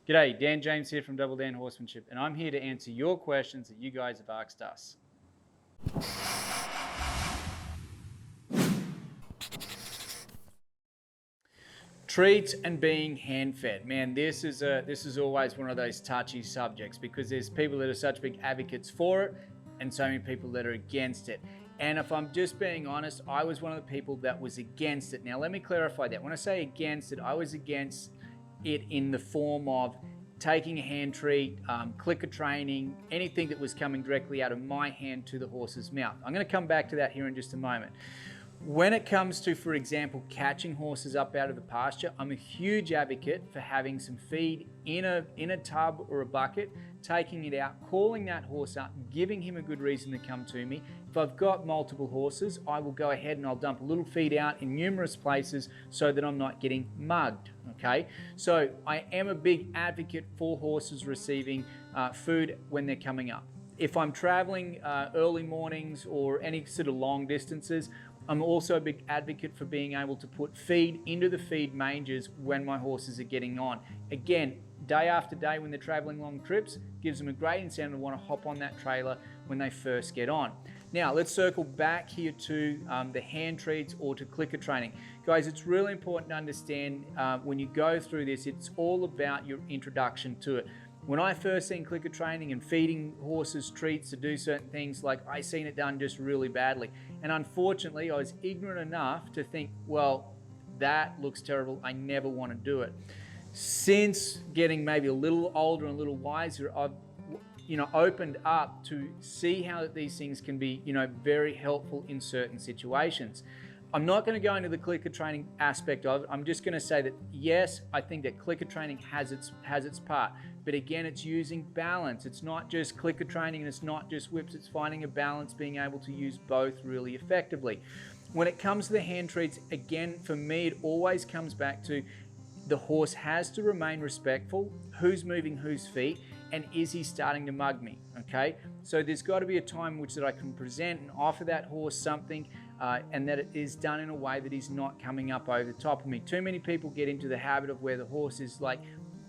G'day, Dan James here from Double Dan Horsemanship, and I'm here to answer your questions that you guys have asked us. Treats and being hand-fed. Man, this is always one of those touchy subjects because there's people that are such big advocates for it and so many people that are against it. And if I'm just being honest, I was one of the people that was against it. Now, let me clarify that. When I say against it, I was against it in the form of taking a hand treat, clicker training, anything that was coming directly out of my hand to the horse's mouth. I'm going to come back to that here in just a moment. When it comes to, for example, catching horses up out of the pasture, I'm a huge advocate for having some feed in a tub or a bucket, taking it out, calling that horse up, giving him a good reason to come to me. If I've got multiple horses, I will go ahead and I'll dump a little feed out in numerous places so that I'm not getting mugged, okay? So I am a big advocate for horses receiving food when they're coming up. If I'm traveling early mornings or any sort of long distances, I'm also a big advocate for being able to put feed into the feed mangers when my horses are getting on. Again, day after day when they're traveling long trips, gives them a great incentive to want to hop on that trailer when they first get on. Now, let's circle back here to the hand treats or to clicker training. Guys, it's really important to understand when you go through this, it's all about your introduction to it. When I first seen clicker training and feeding horses treats to do certain things, like I seen it done just really badly. And unfortunately, I was ignorant enough to think, well, that looks terrible. I never want to do it. Since getting maybe a little older and a little wiser, I've opened up to see how these things can be, very helpful in certain situations. I'm not going to go into the clicker training aspect of it. I'm just going to say that yes, I think that clicker training has its part. But again, it's using balance. It's not just clicker training and it's not just whips. It's finding a balance, being able to use both really effectively. When it comes to the hand treats, again, for me, it always comes back to the horse has to remain respectful. Who's moving whose feet? And is he starting to mug me? Okay, so there's got to be a time in which that I can present and offer that horse something and that it is done in a way that he's not coming up over the top of me. Too many people get into the habit of where the horse is like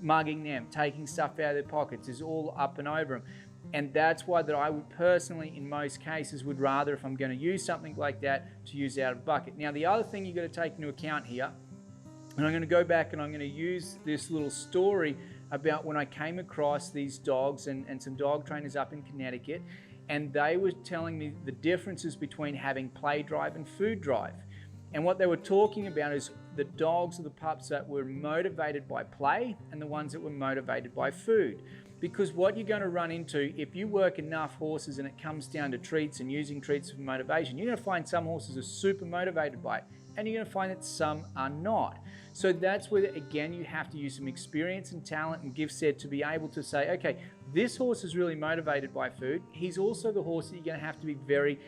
mugging them, taking stuff out of their pockets, is all up and over them. And that's why that I would personally, in most cases, would rather, if I'm going to use something like that, to use out of a bucket. Now, the other thing you've got to take into account here, and I'm going to go back and I'm going to use this little story about when I came across these dogs and some dog trainers up in Connecticut, and they were telling me the differences between having play drive and food drive. And what they were talking about is the dogs or the pups that were motivated by play and the ones that were motivated by food. Because what you're going to run into, if you work enough horses and it comes down to treats and using treats for motivation, you're going to find some horses are super motivated by it, and you're going to find that some are not. So that's where, again, you have to use some experience and talent and gift set to be able to say, okay, this horse is really motivated by food. He's also the horse that you're going to have to be very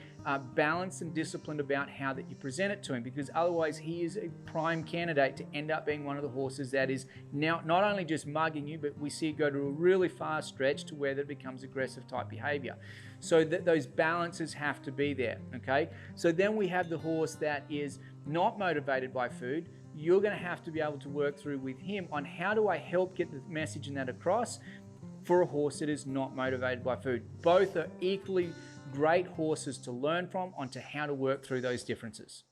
balanced and disciplined about how that you present it to him, because otherwise he is a prime candidate to end up being one of the horses that is now not only just mugging you, but we see it go to a really far stretch to where that becomes aggressive type behavior. So that those balances have to be there, okay? So then we have the horse that is not motivated by food. You're going to have to be able to work through with him on how do I help get the message and that across for a horse that is not motivated by food. Both are equally great horses to learn from onto how to work through those differences.